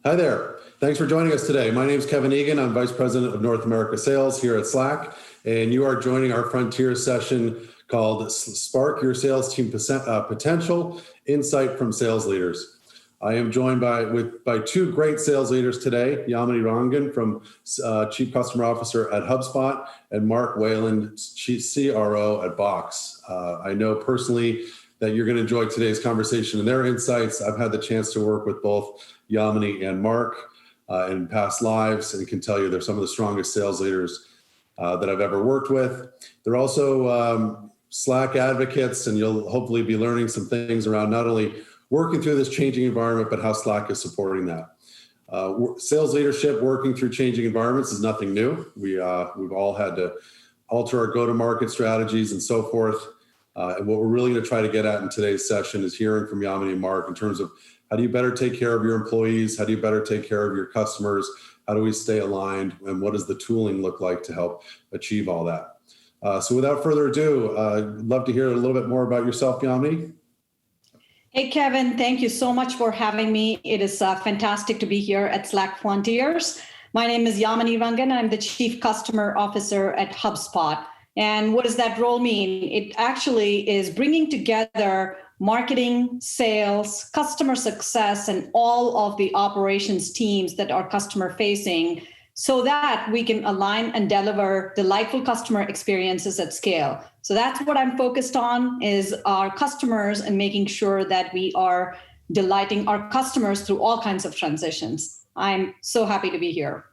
Hi there. Thanks for joining us today. My name is Kevin Egan. I'm Vice President of North America Sales here at Slack, and you are joining our Frontier session called Spark Your Sales Team Potential, Insight from Sales Leaders. I am joined by two great sales leaders today, Yamini Rangan from Chief Customer Officer at HubSpot and Mark Wayland, Chief CRO at Box. I know personally that you're going to enjoy today's conversation and their insights. I've had the chance to work with both Yamini and Mark in past lives, and can tell you they're some of the strongest sales leaders that I've ever worked with. They're also Slack advocates, and you'll hopefully be learning some things around not only working through this changing environment, but how Slack is supporting that. Sales leadership working through changing environments is nothing new. We've all had to alter our go-to-market strategies and so forth. And what we're really going to try to get at in today's session is hearing from Yamini and Mark in terms of how do you better take care of your employees? How do you better take care of your customers? How do we stay aligned? And what does the tooling look like to help achieve all that? So without further ado, I'd love to hear a little bit more about yourself, Yamini. Hey, Kevin, thank you so much for having me. It is fantastic to be here at Slack Frontiers. My name is Yamini Rangan. I'm the Chief Customer Officer at HubSpot. And what does that role mean? It actually is bringing together marketing, sales, customer success, and all of the operations teams that are customer facing so that we can align and deliver delightful customer experiences at scale. So that's what I'm focused on, is our customers and making sure that we are delighting our customers through all kinds of transitions. I'm so happy to be here.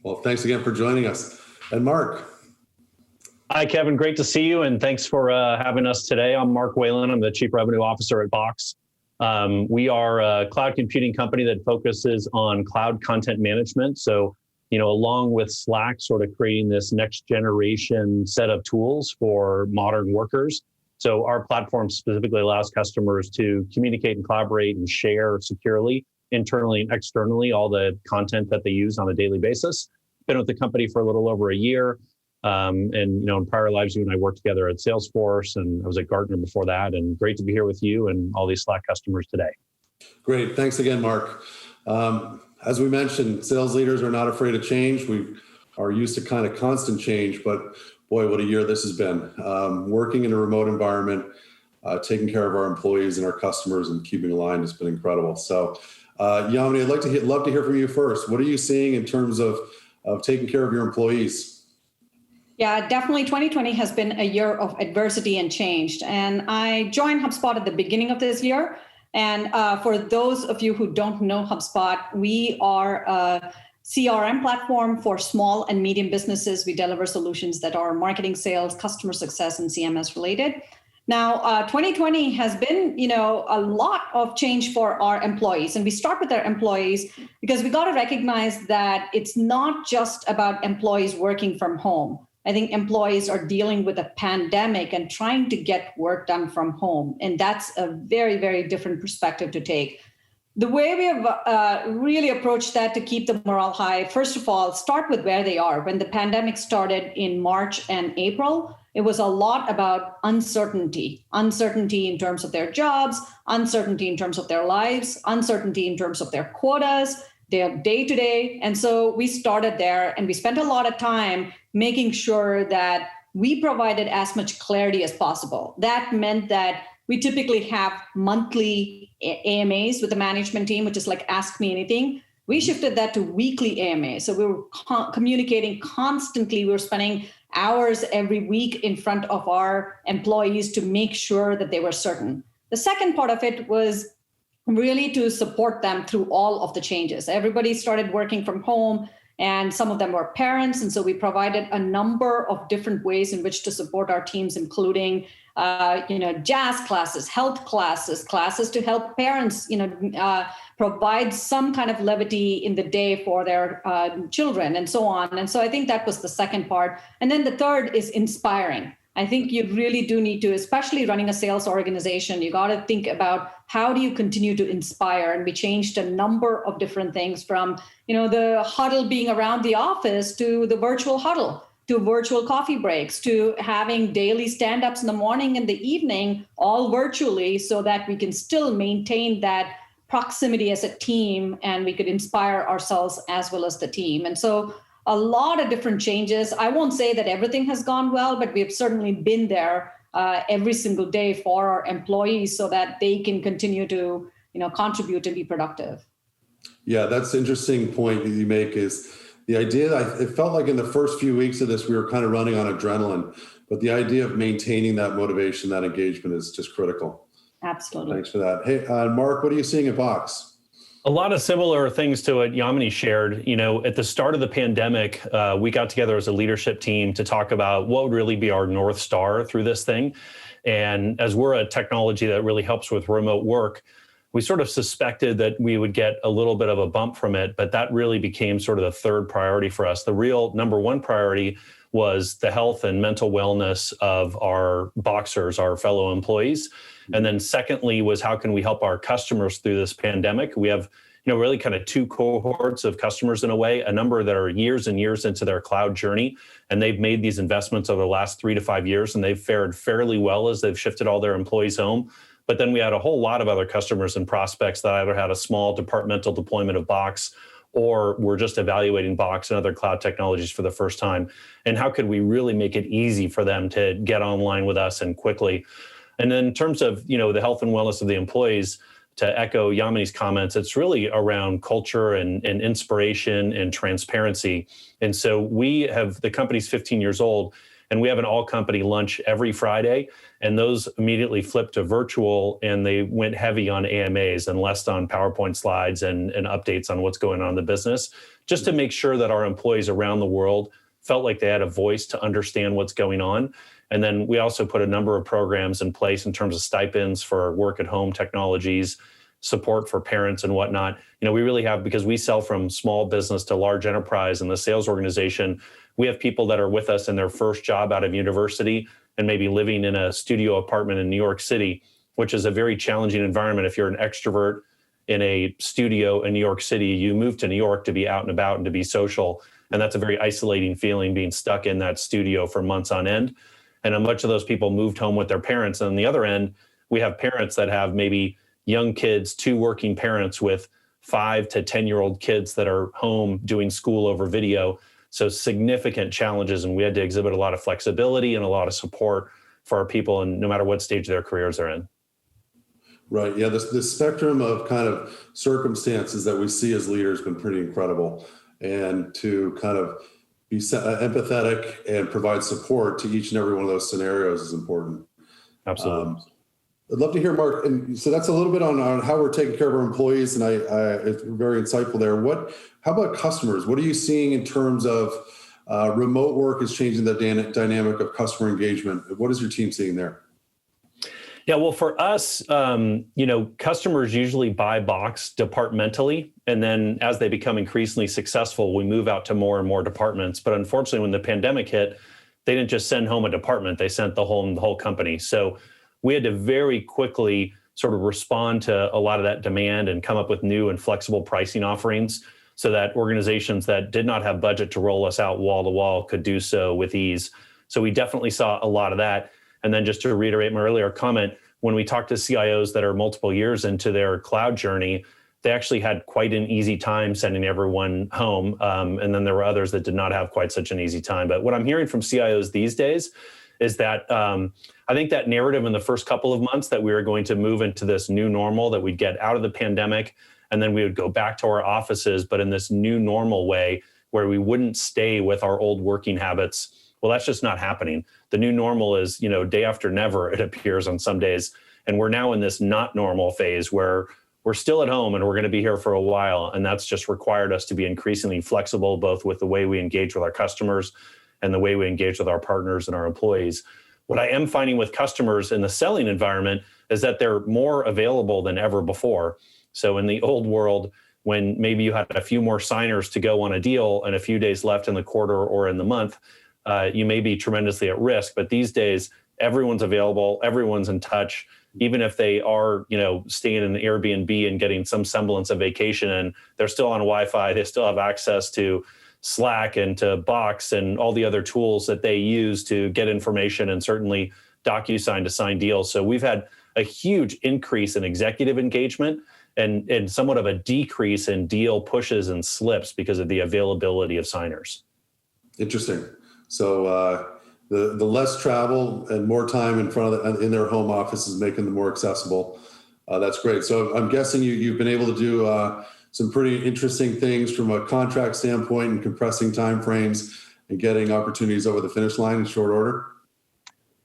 Well, thanks again for joining us. And Mark. Hi, Kevin. Great to see you, and thanks for having us today. I'm Mark Wayland. I'm the Chief Revenue Officer at Box. We are a cloud computing company that focuses on cloud content management. So, along with Slack, sort of creating this next generation set of tools for modern workers. So our platform specifically allows customers to communicate and collaborate and share securely, internally and externally, all the content that they use on a daily basis. Been with the company for a little over a year. And in prior lives, you and I worked together at Salesforce, and I was at Gartner before that. And great to be here with you and all these Slack customers today. Great. Thanks again, Mark. As we mentioned, sales leaders are not afraid of change. We are used to kind of constant change, but boy, what a year this has been. Working in a remote environment, taking care of our employees and our customers and keeping aligned has been incredible. So, Yamini, I'd love to hear from you first. What are you seeing in terms of taking care of your employees? Yeah, definitely 2020 has been a year of adversity and change. And I joined HubSpot at the beginning of this year. And for those of you who don't know HubSpot, we are a CRM platform for small and medium businesses. We deliver solutions that are marketing, sales, customer success, and CMS related. Now, 2020 has been, a lot of change for our employees. And we start with our employees because we got to recognize that it's not just about employees working from home. I think employees are dealing with a pandemic and trying to get work done from home. And that's a very, very different perspective to take. The way we have really approached that to keep the morale high, first of all, start with where they are. When the pandemic started in March and April, it was a lot about uncertainty in terms of their jobs, uncertainty in terms of their lives, uncertainty in terms of their quotas, their day-to-day. And so we started there, and we spent a lot of time making sure that we provided as much clarity as possible. That meant that we typically have monthly AMAs with the management team, which is like Ask Me Anything. We shifted that to weekly AMAs. So we were communicating constantly. We were spending hours every week in front of our employees to make sure that they were certain. The second part of it was really to support them through all of the changes. Everybody started working from home, and some of them were parents. And so we provided a number of different ways in which to support our teams, including jazz classes, health classes, classes to help parents, provide some kind of levity in the day for their children and so on. And so I think that was the second part. And then the third is inspiring. I think you really do need to, especially running a sales organization, you got to think about how do you continue to inspire? And we changed a number of different things from, the huddle being around the office to the virtual huddle, to virtual coffee breaks, to having daily stand-ups in the morning and the evening, all virtually, so that we can still maintain that proximity as a team, and we could inspire ourselves as well as the team. And so a lot of different changes. I won't say that everything has gone well, but we have certainly been there every single day for our employees so that they can continue to, contribute and be productive. Yeah, that's an interesting point that you make, is the idea that it felt like in the first few weeks of this, we were kind of running on adrenaline, but the idea of maintaining that motivation, that engagement is just critical. Absolutely. Thanks for that. Hey, Mark, what are you seeing at Box? A lot of similar things to what Yamini shared. At the start of the pandemic, we got together as a leadership team to talk about what would really be our North Star through this thing. And as we're a technology that really helps with remote work, we sort of suspected that we would get a little bit of a bump from it, but that really became sort of the third priority for us. The real number one priority was the health and mental wellness of our Boxers, our fellow employees. And then secondly was, how can we help our customers through this pandemic? We have, really kind of two cohorts of customers in a way, a number that are years and years into their cloud journey, and they've made these investments over the last 3 to 5 years, and they've fared fairly well as they've shifted all their employees home. But then we had a whole lot of other customers and prospects that either had a small departmental deployment of Box, or were just evaluating Box and other cloud technologies for the first time. And how could we really make it easy for them to get online with us and quickly? And then in terms of, the health and wellness of the employees, to echo Yamini's comments, it's really around culture and inspiration and transparency. And so the company's 15 years old, and we have an all-company lunch every Friday, and those immediately flipped to virtual, and they went heavy on AMAs and less on PowerPoint slides and updates on what's going on in the business, just to make sure that our employees around the world felt like they had a voice to understand what's going on. And then we also put a number of programs in place in terms of stipends for work-at-home technologies, support for parents and whatnot. We really have, because we sell from small business to large enterprise in the sales organization, we have people that are with us in their first job out of university and maybe living in a studio apartment in New York City, which is a very challenging environment. If you're an extrovert in a studio in New York City, you move to New York to be out and about and to be social. And that's a very isolating feeling, being stuck in that studio for months on end. And a bunch of those people moved home with their parents. And on the other end, we have parents that have maybe young kids, 2 working parents with 5 to 10-year-old kids that are home doing school over video. So significant challenges. And we had to exhibit a lot of flexibility and a lot of support for our people, and no matter what stage of their careers they're in. Right. Yeah. The spectrum of kind of circumstances that we see as leaders has been pretty incredible. And to kind of be empathetic and provide support to each and every one of those scenarios is important. Absolutely. I'd love to hear, Mark. And so that's a little bit on how we're taking care of our employees, and it's very insightful there. How about customers? What are you seeing in terms of remote work is changing the dynamic of customer engagement? What is your team seeing there? Yeah, well, for us, customers usually buy Box departmentally, and then as they become increasingly successful, we move out to more and more departments. But unfortunately, when the pandemic hit, they didn't just send home a department; they sent the whole company. So we had to very quickly sort of respond to a lot of that demand and come up with new and flexible pricing offerings, so that organizations that did not have budget to roll us out wall to wall could do so with ease. So we definitely saw a lot of that. And then just to reiterate my earlier comment, when we talked to CIOs that are multiple years into their cloud journey, they actually had quite an easy time sending everyone home. And then there were others that did not have quite such an easy time. But what I'm hearing from CIOs these days is that I think that narrative in the first couple of months that we were going to move into this new normal, that we'd get out of the pandemic and then we would go back to our offices, but in this new normal way where we wouldn't stay with our old working habits. Well, that's just not happening. The new normal is, day after never, it appears on some days. And we're now in this not normal phase where we're still at home and we're going to be here for a while. And that's just required us to be increasingly flexible, both with the way we engage with our customers and the way we engage with our partners and our employees. What I am finding with customers in the selling environment is that they're more available than ever before. So in the old world, when maybe you had a few more signers to go on a deal and a few days left in the quarter or in the month, you may be tremendously at risk. But these days, everyone's available, everyone's in touch, even if they are, staying in an Airbnb and getting some semblance of vacation, and they're still on Wi-Fi, they still have access to Slack and to Box and all the other tools that they use to get information, and certainly DocuSign to sign deals. So we've had a huge increase in executive engagement. and somewhat of a decrease in deal pushes and slips because of the availability of signers. Interesting. So the less travel and more time in their home office is making them more accessible. That's great. So I'm guessing you've been able to do some pretty interesting things from a contract standpoint and compressing timeframes and getting opportunities over the finish line in short order.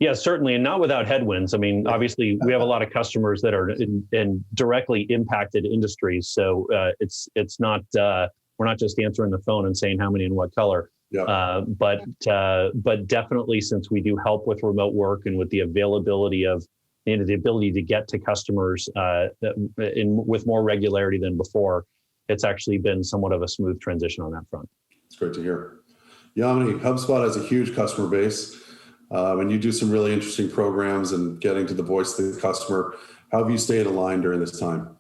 Yeah, certainly, and not without headwinds. I mean, obviously, we have a lot of customers that are in directly impacted industries, so it's not we're not just answering the phone and saying how many and what color. Yeah. But definitely, since we do help with remote work and with the availability of the ability to get to customers with more regularity than before, it's actually been somewhat of a smooth transition on that front. It's great to hear. Yamini, HubSpot has a huge customer base. And you do some really interesting programs and getting to the voice of the customer. How have you stayed aligned during this time?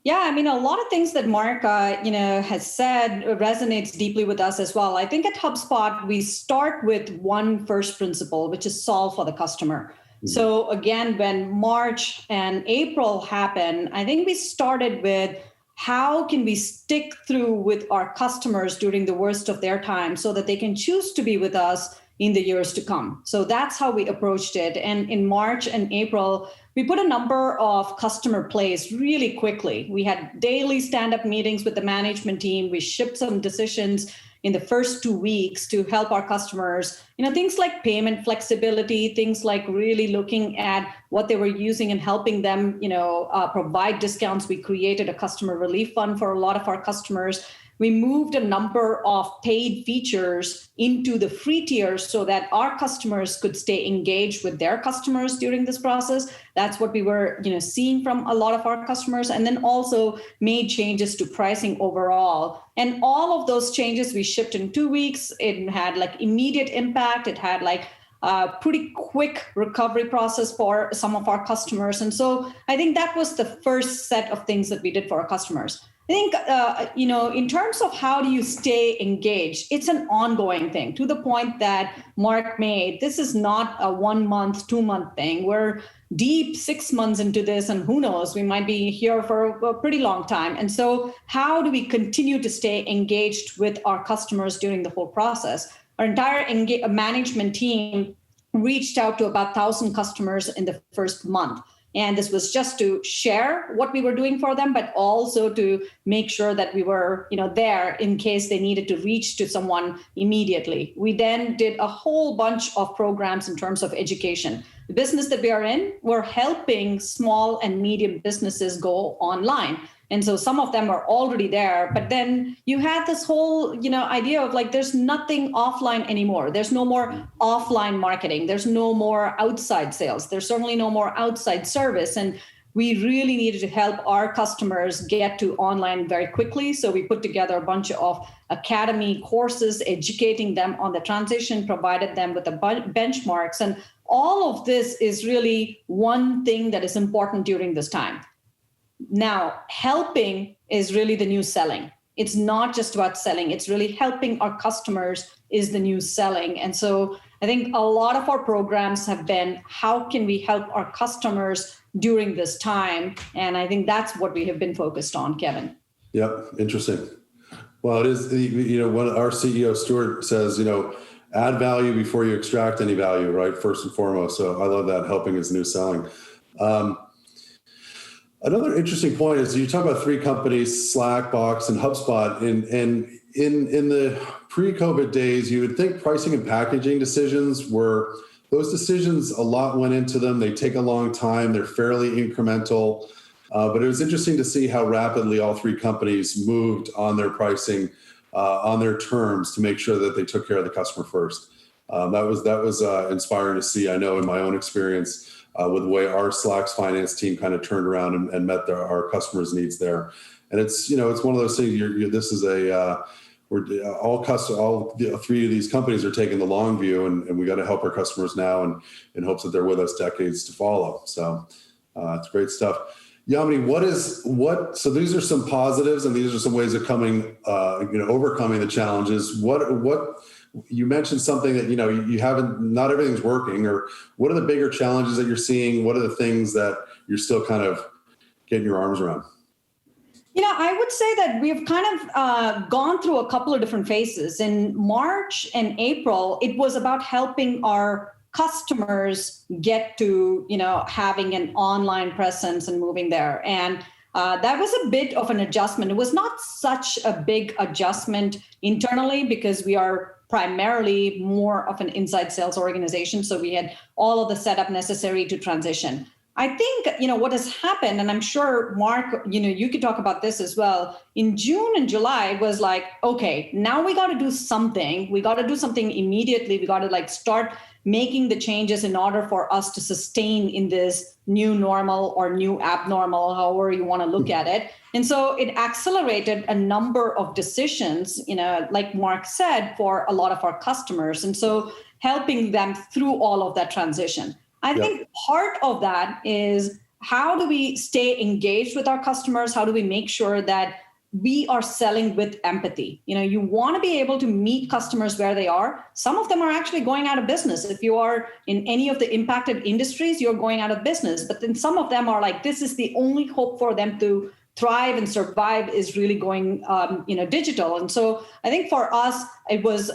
Yeah, I mean, a lot of things that Mark, has said resonates deeply with us as well. I think at HubSpot, we start with one first principle, which is solve for the customer. Mm-hmm. So again, when March and April happened, I think we started with how can we stick through with our customers during the worst of their time so that they can choose to be with us in the years to come. So that's how we approached it. And in March and April, we put a number of customer plays really quickly. We had daily stand-up meetings with the management team. We shipped some decisions in the first 2 weeks to help our customers, things like payment flexibility, things like really looking at what they were using and helping them, provide discounts. We created a customer relief fund for a lot of our customers. We moved a number of paid features into the free tiers so that our customers could stay engaged with their customers during this process. That's what we were, seeing from a lot of our customers, and then also made changes to pricing overall. And all of those changes we shipped in 2 weeks. It had immediate impact. It had a pretty quick recovery process for some of our customers. And so I think that was the first set of things that we did for our customers. I think, in terms of how do you stay engaged, it's an ongoing thing. To the point that Mark made, this is not a 1 month, 2 month thing. We're deep 6 months into this, and who knows, we might be here for a pretty long time. And so how do we continue to stay engaged with our customers during the whole process? Our entire management team reached out to about 1,000 customers in the first month. And this was just to share what we were doing for them, but also to make sure that we were, there in case they needed to reach to someone immediately. We then did a whole bunch of programs in terms of education. The business that we are in, we're helping small and medium businesses go online. And so some of them are already there, but then you had this whole, idea of there's nothing offline anymore. There's no more offline marketing. There's no more outside sales. There's certainly no more outside service. And we really needed to help our customers get to online very quickly. So we put together a bunch of academy courses, educating them on the transition, provided them with the benchmarks. And all of this is really one thing that is important during this time. Now, helping is really the new selling. It's not just about selling. It's really helping our customers is the new selling. And so I think a lot of our programs have been, how can we help our customers during this time? And I think that's what we have been focused on, Kevin. Yep. Interesting. Well, it is, what our CEO, Stuart, says, add value before you extract any value, right? First and foremost. So I love that. Helping is new selling. Another interesting point is you talk about 3 companies, Slack, Box, and HubSpot. And in the pre-COVID days, you would think pricing and packaging decisions those decisions, a lot went into them. They take a long time. They're fairly incremental. But it was interesting to see how rapidly all 3 companies moved on their pricing, on their terms, to make sure that they took care of the customer first. That was inspiring to see, I know, in my own experience. With the way our Slack's finance team kind of turned around and met our customers' needs there. And it's one of those things. This is all 3 of these companies are taking the long view, and we got to help our customers now, and in hopes that they're with us decades to follow. So it's great stuff. Yamini, so these are some positives, and these are some ways of overcoming the challenges. What you mentioned something that, you haven't, not everything's working, or what are the bigger challenges that you're seeing? What are the things that you're still kind of getting your arms around? I would say that we've kind of gone through a couple of different phases. In March and April, it was about helping our customers get to, having an online presence and moving there. And that was a bit of an adjustment. It was not such a big adjustment internally because we are primarily more of an inside sales organization. So we had all of the setup necessary to transition. I think, what has happened, and I'm sure, Mark, you could talk about this as well. In June and July was like, okay, now we got to do something. We got to do something immediately. We got to start making the changes in order for us to sustain in this new normal or new abnormal, however you want to look at it. And so it accelerated a number of decisions, like Mark said, for a lot of our customers. And so helping them through all of that transition. I think part of that is how do we stay engaged with our customers? How do we make sure that we are selling with empathy? You want to be able to meet customers where they are. Some of them are actually going out of business. If you are in any of the impacted industries, you're going out of business. But then some of them are like, this is the only hope for them to thrive and survive is really going, digital. And so I think for us, it was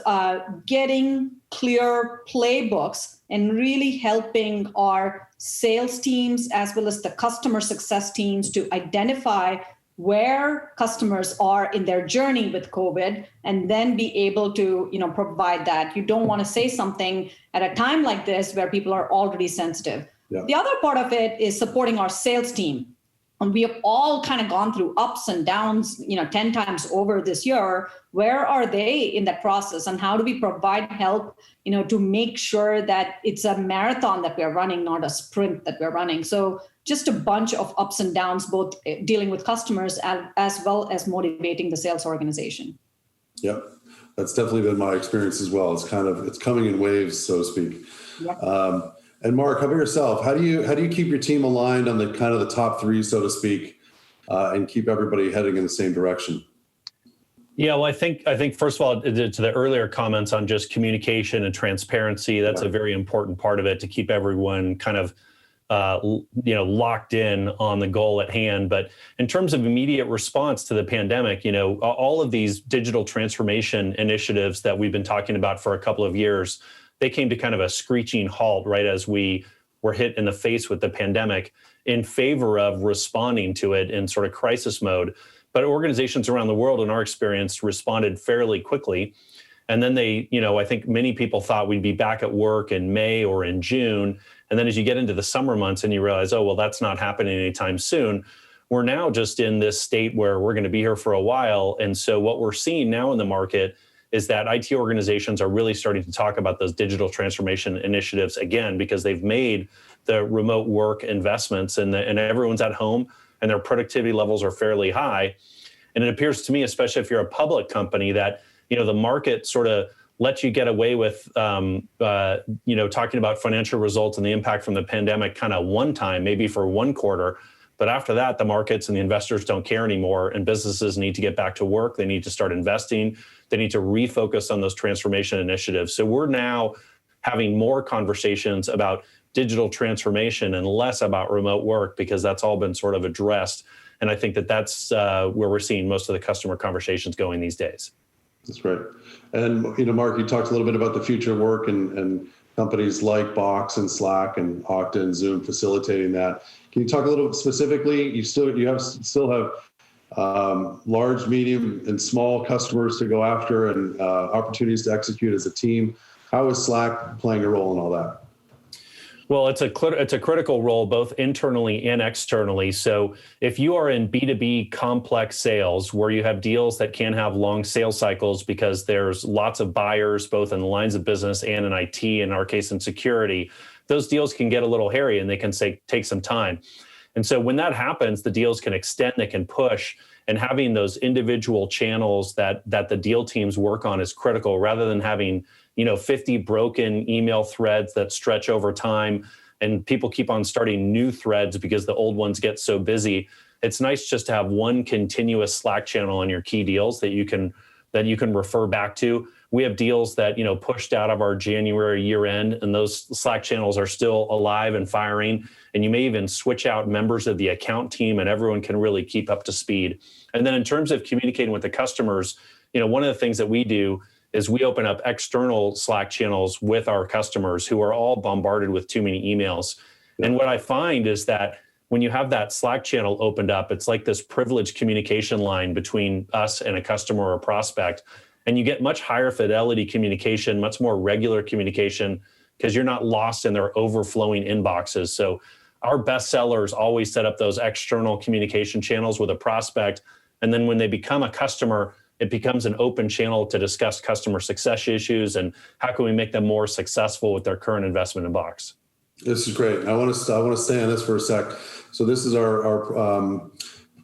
getting clear playbooks and really helping our sales teams as well as the customer success teams to identify where customers are in their journey with COVID and then be able to, provide that. You don't want to say something at a time like this where people are already sensitive. Yeah. The other part of it is supporting our sales team. And we have all kind of gone through ups and downs, 10 times over this year. Where are they in that process? And how do we provide help, to make sure that it's a marathon that we're running, not a sprint that we're running? So just a bunch of ups and downs, both dealing with customers as well as motivating the sales organization. Yep. That's definitely been my experience as well. It's coming in waves, so to speak. Yep. And Mark, how about yourself? How do you keep your team aligned on the kind of the top three, so to speak, and keep everybody heading in the same direction? Yeah, well, I think first of all, to the earlier comments on just communication and transparency, that's a very important part of it to keep everyone kind of locked in on the goal at hand. But in terms of immediate response to the pandemic, all of these digital transformation initiatives that we've been talking about for a couple of years, they came to kind of a screeching halt right as we were hit in the face with the pandemic in favor of responding to it in sort of crisis mode. But organizations around the world, in our experience, responded fairly quickly. And then they, I think many people thought we'd be back at work in May or in June. And then as you get into the summer months and you realize, oh, well, that's not happening anytime soon. We're now just in this state where we're going to be here for a while. And so what we're seeing now in the market is that IT organizations are really starting to talk about those digital transformation initiatives again, because they've made the remote work investments and everyone's at home and their productivity levels are fairly high. And it appears to me, especially if you're a public company, that the market sort of lets you get away with talking about financial results and the impact from the pandemic kind of one time, maybe for one quarter. But after that, the markets and the investors don't care anymore, and businesses need to get back to work. They need to start investing. They need to refocus on those transformation initiatives. So we're now having more conversations about digital transformation and less about remote work because that's all been sort of addressed. And I think that's where we're seeing most of the customer conversations going these days. That's great. And, Mark, you talked a little bit about the future of work and companies like Box and Slack and Okta and Zoom facilitating that. Can you talk a little bit specifically? You still have large, medium, and small customers to go after and opportunities to execute as a team. How is Slack playing a role in all that? Well, it's a critical role both internally and externally. So if you are in B2B complex sales where you have deals that can have long sales cycles because there's lots of buyers both in the lines of business and in IT, in our case in security, those deals can get a little hairy and they can take some time. And so when that happens, the deals can extend, they can push, and having those individual channels that the deal teams work on is critical rather than having 50 broken email threads that stretch over time and people keep on starting new threads because the old ones get so busy. It's nice just to have one continuous Slack channel on your key deals that you can refer back to. we have deals that, pushed out of our January year end, and those Slack channels are still alive and firing. And you may even switch out members of the account team, and everyone can really keep up to speed. And then in terms of communicating with the customers, one of the things that we do is we open up external Slack channels with our customers who are all bombarded with too many emails. And what I find is that when you have that Slack channel opened up, it's like this privileged communication line between us and a customer or a prospect. And you get much higher fidelity communication, much more regular communication, because you're not lost in their overflowing inboxes. So our best sellers always set up those external communication channels with a prospect. And then when they become a customer, it becomes an open channel to discuss customer success issues and how can we make them more successful with their current investment in Box. This is great. I want to stay on this for a sec. So this is our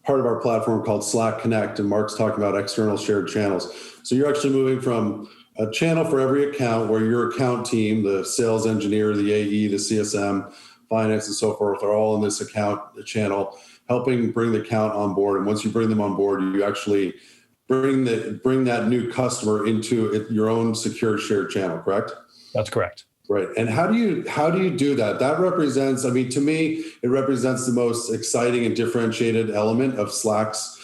part of our platform called Slack Connect, and Mark's talking about external shared channels. So you're actually moving from a channel for every account where your account team, the sales engineer, the AE, the CSM, finance, and so forth, are all in this account channel, helping bring the account on board. And once you bring them on board, you actually bring that new customer into your own secure shared channel, correct? That's correct. Right. And how do you do that? That represents, to me, it represents the most exciting and differentiated element of Slack's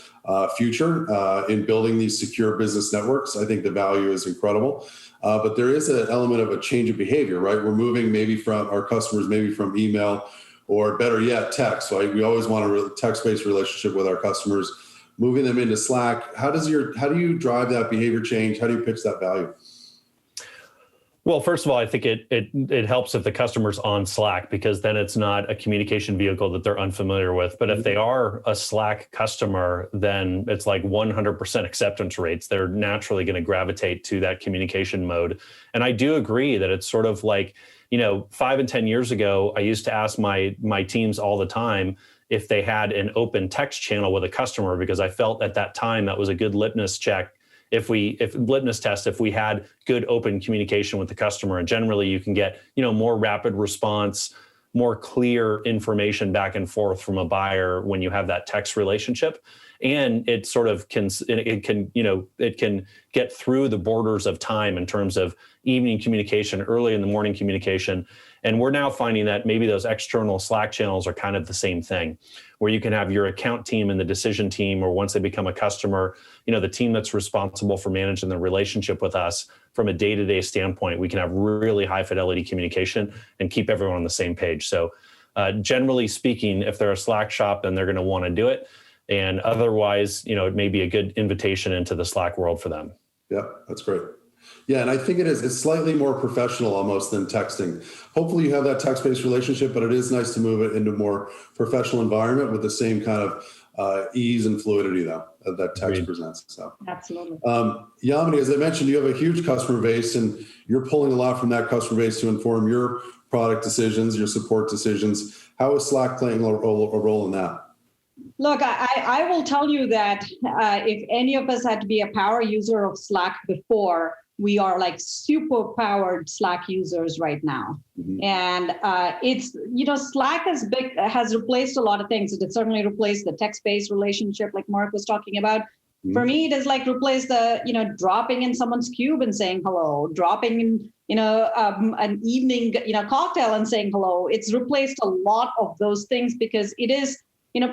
future in building these secure business networks. I think the value is incredible. But there is an element of a change of behavior, right? We're moving maybe from our customers, maybe from email, or better yet, text. Right? We always want a text-based relationship with our customers. Moving them into Slack, how do you drive that behavior change? How do you pitch that value? Well, first of all, I think it helps if the customer's on Slack, because then it's not a communication vehicle that they're unfamiliar with. But if they are a Slack customer, then it's like 100% acceptance rates. They're naturally going to gravitate to that communication mode. And I do agree that it's sort of like, 5 and 10 years ago, I used to ask my teams all the time if they had an open text channel with a customer, because I felt at that time that was a good litmus check. If we had good open communication with the customer, and generally you can get, more rapid response, more clear information back and forth from a buyer when you have that text relationship. And it sort of can get through the borders of time in terms of evening communication, early in the morning communication. And we're now finding that maybe those external Slack channels are kind of the same thing, where you can have your account team and the decision team, or once they become a customer, the team that's responsible for managing the relationship with us from a day-to-day standpoint, we can have really high fidelity communication and keep everyone on the same page. So generally speaking, if they're a Slack shop, then they're going to want to do it. And otherwise, it may be a good invitation into the Slack world for them. Yeah, that's great. Yeah, and I think it's slightly more professional almost than texting. Hopefully you have that text-based relationship, but it is nice to move it into a more professional environment with the same kind of ease and fluidity that text Agreed. presents. So, Absolutely. Yamini, as I mentioned, you have a huge customer base, and you're pulling a lot from that customer base to inform your product decisions, your support decisions. How is Slack playing a role in that? Look, I will tell you that if any of us had to be a power user of Slack before, we are like super powered Slack users right now. Mm-hmm. And it's, Slack has replaced a lot of things. It certainly replaced the text-based relationship like Mark was talking about. Mm-hmm. For me, it has like replaced the, dropping in someone's cube and saying hello, dropping in, an evening, cocktail and saying hello. It's replaced a lot of those things because it is,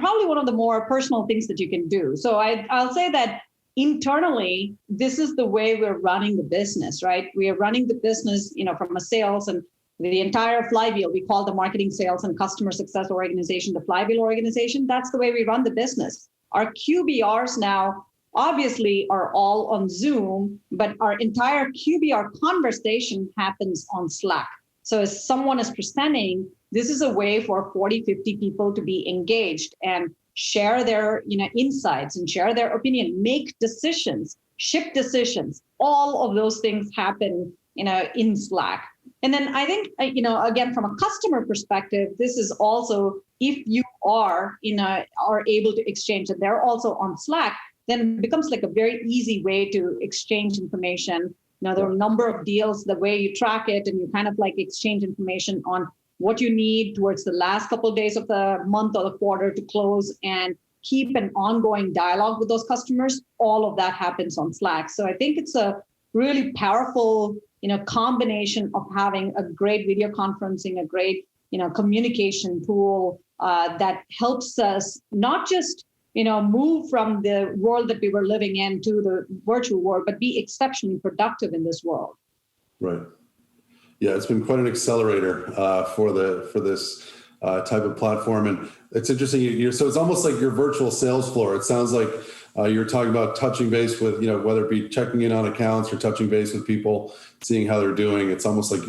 probably one of the more personal things that you can do. So I'll say that internally, this is the way we're running the business, right? We are running the business, from a sales and the entire flywheel. We call the marketing, sales, and customer success organization the flywheel organization. That's the way we run the business. Our QBRs now obviously are all on Zoom, but our entire QBR conversation happens on Slack. So as someone is presenting, this is a way for 40, 50 people to be engaged and share their insights and share their opinion, make decisions, ship decisions. All of those things happen in Slack. And then I think, again, from a customer perspective, this is also, if you are able to exchange and they're also on Slack, then it becomes like a very easy way to exchange information. There are a number of deals, the way you track it, and you kind of like exchange information on what you need towards the last couple of days of the month or the quarter to close and keep an ongoing dialogue with those customers. All of that happens on Slack. So I think it's a really powerful, combination of having a great video conferencing, a great, communication tool that helps us not just, move from the world that we were living in to the virtual world, but be exceptionally productive in this world. Right. Yeah, it's been quite an accelerator for this type of platform, and it's interesting. So it's almost like your virtual sales floor. It sounds like you're talking about touching base with, whether it be checking in on accounts or touching base with people, seeing how they're doing. It's almost like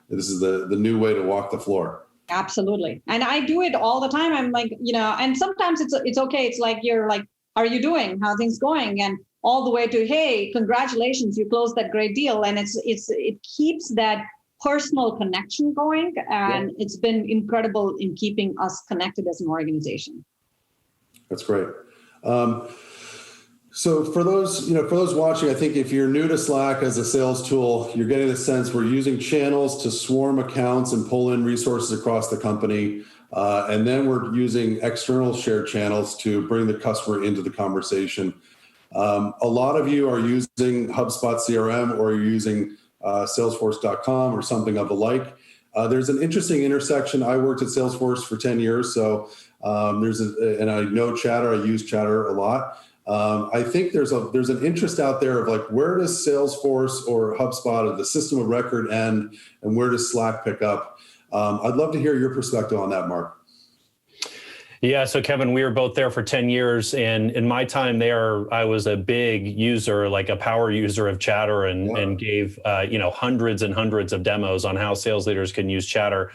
this is the new way to walk the floor. Absolutely, and I do it all the time. I'm like, and sometimes it's okay. It's like you're like, how are you doing? How are things going? And all the way to, hey, congratulations, you closed that great deal, and it keeps that personal connection going, and it's been incredible in keeping us connected as an organization. That's great. So for those watching, I think if you're new to Slack as a sales tool, you're getting the sense we're using channels to swarm accounts and pull in resources across the company. And then we're using external shared channels to bring the customer into the conversation. A lot of you are using HubSpot CRM, or you're using Salesforce.com or something of the like. There's an interesting intersection. I worked at Salesforce for 10 years, so and I know Chatter. I use Chatter a lot. I think there's an interest out there of like, where does Salesforce or HubSpot or the system of record end, and where does Slack pick up? I'd love to hear your perspective on that, Mark. Yeah, so Kevin, we were both there for 10 years, and in my time there, I was a big user, like a power user of Chatter, and gave hundreds and hundreds of demos on how sales leaders can use Chatter.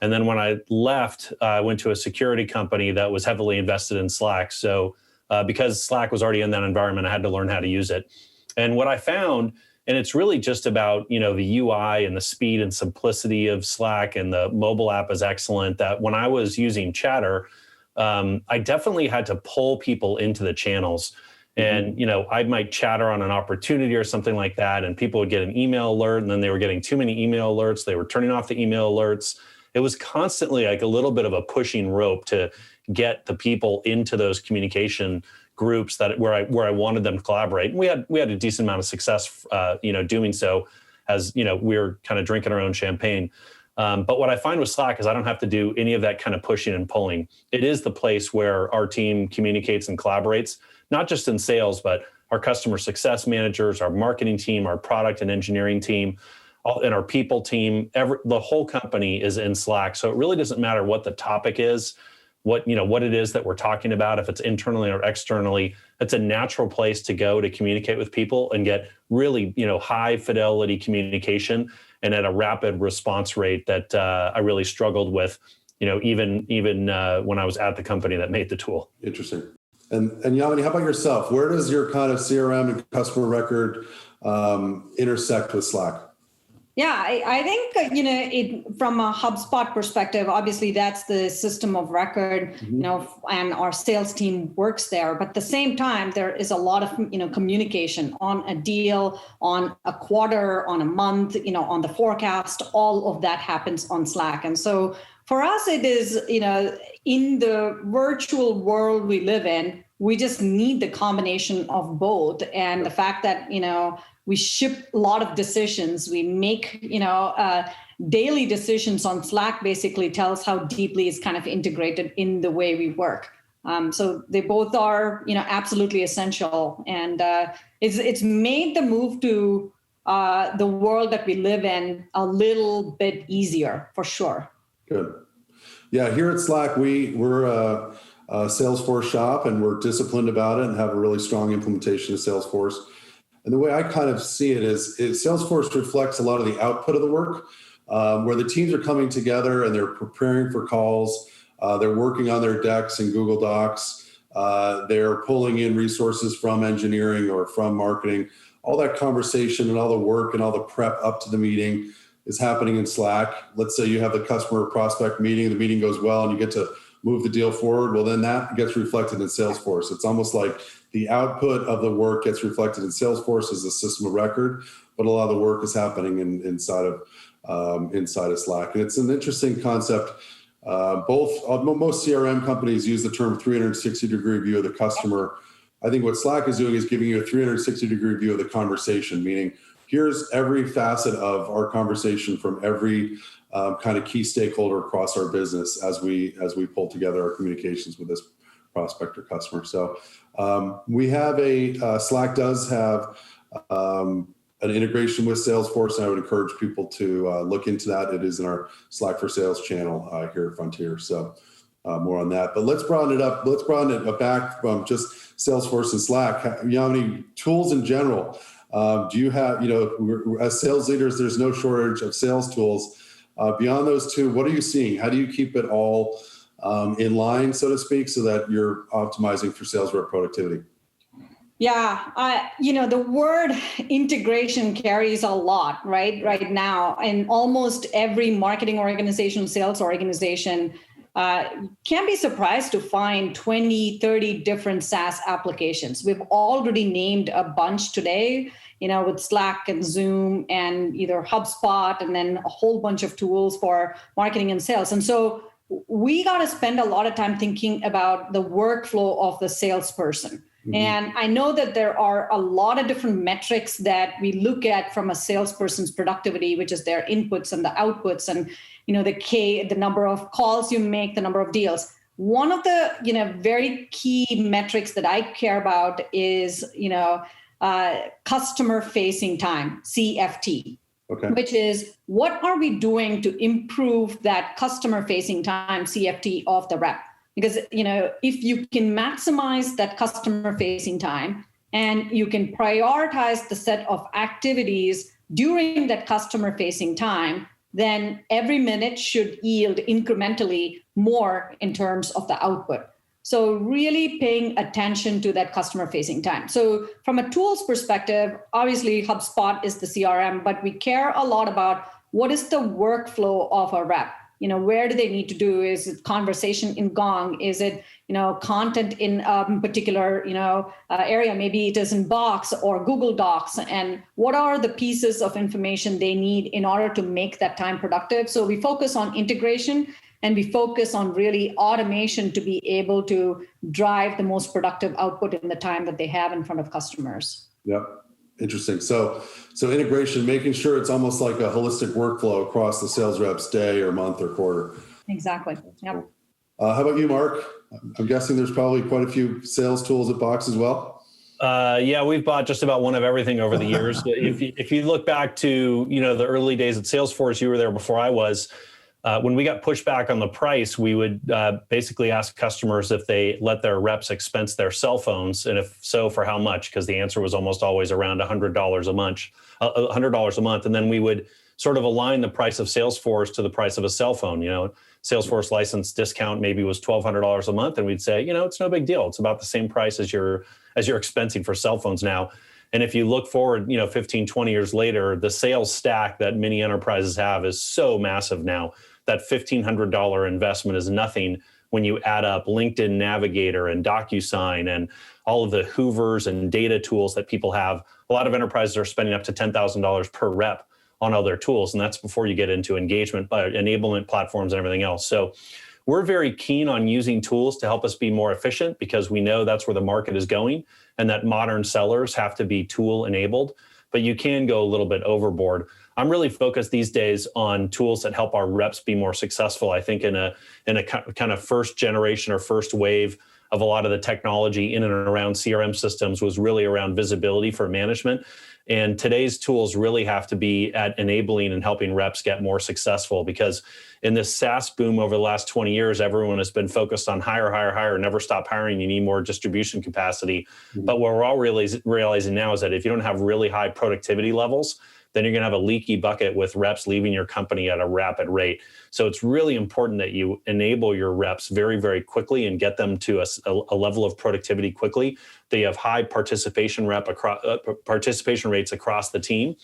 And then when I left, I went to a security company that was heavily invested in Slack. So because Slack was already in that environment, I had to learn how to use it. And what I found, and it's really just about, the UI and the speed and simplicity of Slack, and the mobile app is excellent, that when I was using Chatter, I definitely had to pull people into the channels. And, I might chatter on an opportunity or something like that, and people would get an email alert, and then they were getting too many email alerts. They were turning off the email alerts. It was constantly like a little bit of a pushing rope to get the people into those communication groups where I wanted them to collaborate. And we had a decent amount of success, doing so, as, we were kind of drinking our own champagne. But what I find with Slack is I don't have to do any of that kind of pushing and pulling. It is the place where our team communicates and collaborates, not just in sales, but our customer success managers, our marketing team, our product and engineering team, and our people team. The whole company is in Slack. So it really doesn't matter what the topic is, what it is that we're talking about, if it's internally or externally. It's a natural place to go to communicate with people and get really, high fidelity communication, and at a rapid response rate that I really struggled with, even when I was at the company that made the tool. Interesting. And Yamini, how about yourself? Where does your kind of CRM and customer record intersect with Slack? Yeah, I think, from a HubSpot perspective, obviously that's the system of record, and our sales team works there. But at the same time, there is a lot of, communication on a deal, on a quarter, on a month, on the forecast. All of that happens on Slack. And so for us, it is, in the virtual world we live in, we just need the combination of both. And the fact that, we ship a lot of decisions. We make, daily decisions on Slack basically tells how deeply it's kind of integrated in the way we work. So they both are, absolutely essential. And it's made the move to the world that we live in a little bit easier, for sure. Good. Yeah, here at Slack, we're a Salesforce shop, and we're disciplined about it and have a really strong implementation of Salesforce. And the way I kind of see it is Salesforce reflects a lot of the output of the work, where the teams are coming together and they're preparing for calls. They're working on their decks in Google Docs. They're pulling in resources from engineering or from marketing. All that conversation and all the work and all the prep up to the meeting is happening in Slack. Let's say you have the customer prospect meeting, the meeting goes well, and you get to move the deal forward. Well, then that gets reflected in Salesforce. It's almost like the output of the work gets reflected in Salesforce as a system of record, but a lot of the work is happening inside of Slack. And it's an interesting concept. Most CRM companies use the term 360-degree view of the customer. I think what Slack is doing is giving you a 360-degree view of the conversation, meaning here's every facet of our conversation from every kind of key stakeholder across our business as we pull together our communications with this prospect or customer. So we have Slack does have an integration with Salesforce, and I would encourage people to look into that. It is in our Slack for Sales channel here at Frontier. So more on that. But let's broaden it up. Let's broaden it back from just Salesforce and Slack. How many tools in general do you have? As sales leaders, there's no shortage of sales tools. Beyond those two, what are you seeing? How do you keep it all in line, so to speak, so that you're optimizing for sales rep productivity? Yeah, the word integration carries a lot, right now. And almost every marketing organization, sales organization can't be surprised to find 20, 30 different SaaS applications. We've already named a bunch today, with Slack and Zoom and either HubSpot, and then a whole bunch of tools for marketing and sales. And so we got to spend a lot of time thinking about the workflow of the salesperson. Mm-hmm. And I know that there are a lot of different metrics that we look at from a salesperson's productivity, which is their inputs and the outputs, and the number of calls you make, the number of deals. One of the very key metrics that I care about is customer facing time, CFT. Okay. Which is, what are we doing to improve that customer facing time, CFT, of the rep? Because, if you can maximize that customer facing time and you can prioritize the set of activities during that customer facing time, then every minute should yield incrementally more in terms of the output. So really paying attention to that customer facing time. So from a tools perspective, obviously HubSpot is the CRM, but we care a lot about what is the workflow of a rep. Where do they need to do? Is it conversation in Gong? Is it, content in a particular, area? Maybe it is in Box or Google Docs. And what are the pieces of information they need in order to make that time productive? So we focus on integration, and we focus on really automation to be able to drive the most productive output in the time that they have in front of customers. Yep. Interesting. So integration, making sure it's almost like a holistic workflow across the sales rep's day or month or quarter. Exactly. Yep. How about you, Mark? I'm guessing there's probably quite a few sales tools at Box as well. Yeah, we've bought just about one of everything over the years. If you look back to the early days at Salesforce, you were there before I was. When we got pushback on the price, we would basically ask customers if they let their reps expense their cell phones, and if so, for how much? Because the answer was almost always around $100 a month. And then we would sort of align the price of Salesforce to the price of a cell phone. Salesforce license discount maybe was $1,200 a month, and we'd say, it's no big deal. It's about the same price as you're expensing for cell phones now. And if you look forward, 15, 20 years later, the sales stack that many enterprises have is so massive now. That $1,500 investment is nothing when you add up LinkedIn Navigator and DocuSign and all of the Hoovers and data tools that people have. A lot of enterprises are spending up to $10,000 per rep on all their tools, and that's before you get into engagement, enablement platforms and everything else. So we're very keen on using tools to help us be more efficient, because we know that's where the market is going, and that modern sellers have to be tool enabled, but you can go a little bit overboard. I'm really focused these days on tools that help our reps be more successful. I think in a kind of first generation or first wave of a lot of the technology in and around CRM systems was really around visibility for management. And today's tools really have to be at enabling and helping reps get more successful, because in this SaaS boom over the last 20 years, everyone has been focused on hire, never stop hiring. You need more distribution capacity. Mm-hmm. But what we're all realizing now is that if you don't have really high productivity levels, then you're going to have a leaky bucket with reps leaving your company at a rapid rate. So it's really important that you enable your reps very, very quickly and get them to a level of productivity quickly. They have high participation rates across the team,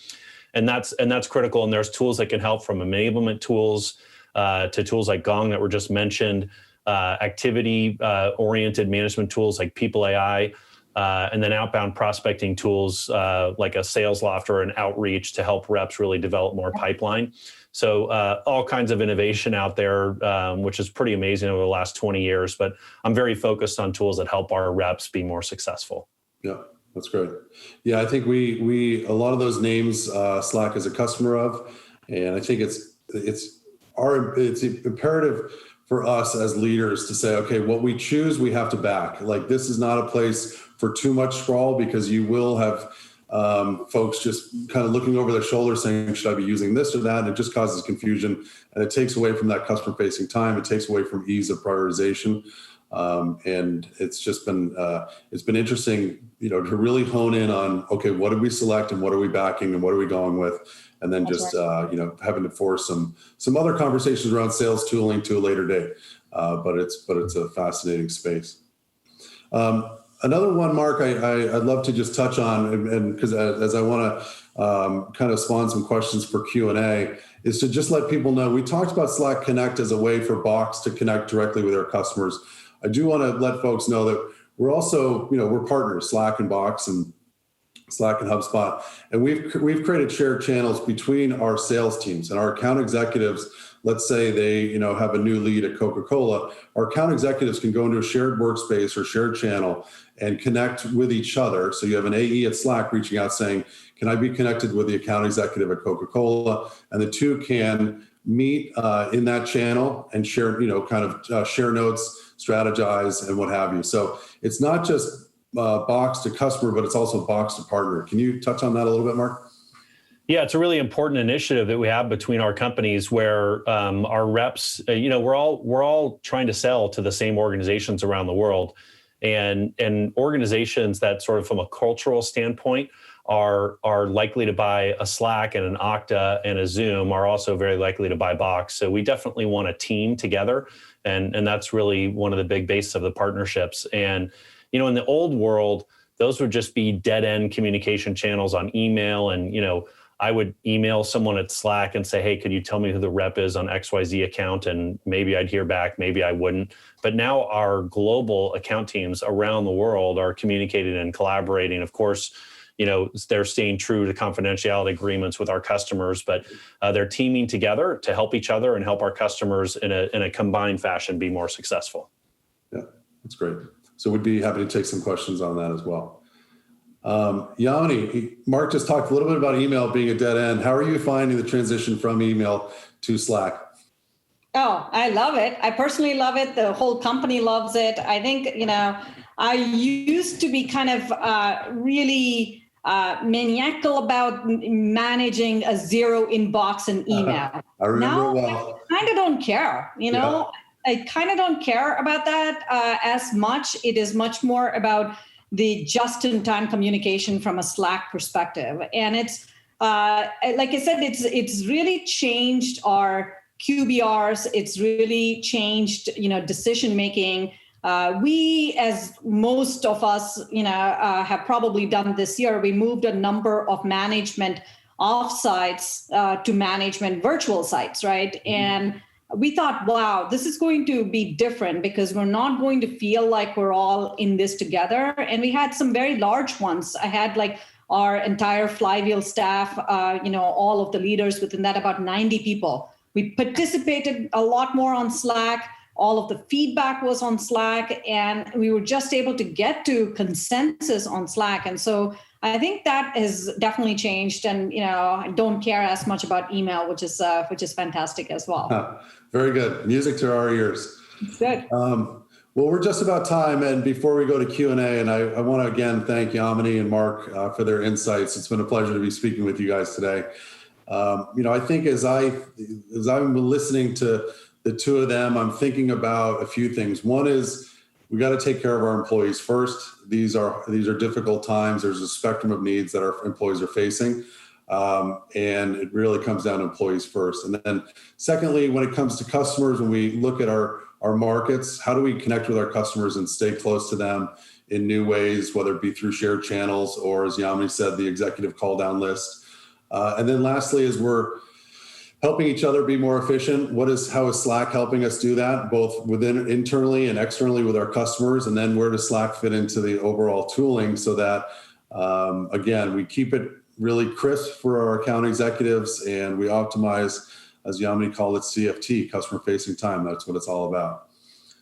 and that's critical. And there's tools that can help, from enablement tools to tools like Gong that were just mentioned, activity oriented management tools like People AI. And then outbound prospecting tools like a Sales Loft or an Outreach to help reps really develop more pipeline. So all kinds of innovation out there, which is pretty amazing over the last 20 years. But I'm very focused on tools that help our reps be more successful. Yeah, that's great. Yeah, I think we a lot of those names Slack is a customer of, and I think it's imperative for us as leaders to say, okay, what we choose, we have to back. Like this is not a place for too much sprawl because you will have folks just kind of looking over their shoulder saying, should I be using this or that? And it just causes confusion and it takes away from that customer facing time. It takes away from ease of prioritization. And it's been interesting, to really hone in on, okay, what did we select and what are we backing and what are we going with? And then That's just, right. having to force some other conversations around sales tooling to a later date. But it's a fascinating space. Another one, Mark, I'd love to just touch on, and because as I want to kind of spawn some questions for Q&A, is to just let people know, we talked about Slack Connect as a way for Box to connect directly with our customers. I do want to let folks know that we're also, we're partners, Slack and Box and Slack and HubSpot, and we've created shared channels between our sales teams and our account executives. Let's say they, have a new lead at Coca-Cola. Our account executives can go into a shared workspace or shared channel and connect with each other. So you have an AE at Slack reaching out saying, can I be connected with the account executive at Coca-Cola? And the two can meet in that channel and share, share notes, strategize, and what have you. So it's not just Box to customer, but it's also Box to partner. Can you touch on that a little bit, Mark? Yeah, it's a really important initiative that we have between our companies where our reps, we're all trying to sell to the same organizations around the world, and organizations that sort of from a cultural standpoint are likely to buy a Slack and an Okta and a Zoom are also very likely to buy Box. So we definitely want to team together, and that's really one of the big bases of the partnerships. And in the old world, those would just be dead end communication channels on email, and I would email someone at Slack and say, hey, could you tell me who the rep is on XYZ account? And maybe I'd hear back, maybe I wouldn't. But now our global account teams around the world are communicating and collaborating. Of course, they're staying true to confidentiality agreements with our customers, but they're teaming together to help each other and help our customers in a combined fashion be more successful. Yeah, that's great. So we'd be happy to take some questions on that as well. Yamini, Mark just talked a little bit about email being a dead end. How are you finding the transition from email to Slack? Oh, I love it. I personally love it. The whole company loves it. I think, I used to be kind of really maniacal about managing a zero inbox and email. I remember now, it well. I kind of don't care, I kind of don't care about that as much. It is much more about the just-in-time communication from a Slack perspective. And it's, like I said, it's really changed our QBRs. It's really changed, decision-making. We, as most of us, have probably done this year, we moved a number of management offsites to management virtual sites, right? Mm-hmm. And we thought, wow, this is going to be different because we're not going to feel like we're all in this together. And we had some very large ones. I had like our entire Flywheel staff, all of the leaders within that, about 90 people. We participated a lot more on Slack. All of the feedback was on Slack, and we were just able to get to consensus on Slack. And so I think that has definitely changed. And, I don't care as much about email, which is fantastic as well. Very good. Music to our ears. It's good. Well, we're just about time. And before we go to Q&A, and I want to again thank Yamini and Mark for their insights. It's been a pleasure to be speaking with you guys today. I think as I'm listening to the two of them, I'm thinking about a few things. One is we got to take care of our employees first. These are difficult times. There's a spectrum of needs that our employees are facing. And it really comes down to employees first. And then secondly, when it comes to customers, when we look at our markets, how do we connect with our customers and stay close to them in new ways, whether it be through shared channels or, as Yamini said, the executive call down list. And then lastly, as we're helping each other be more efficient, how is Slack helping us do that, both internally and externally with our customers? And then where does Slack fit into the overall tooling so that, again, we keep it really crisp for our account executives and we optimize, as Yamini called it, CFT, customer facing time. That's what it's all about.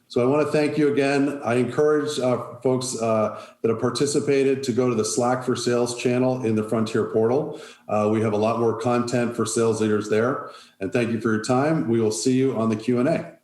So I want to thank you again. I encourage folks that have participated to go to the Slack for Sales channel in the Frontier portal. We have a lot more content for sales leaders there. And thank you for your time. We will see you on the Q&A.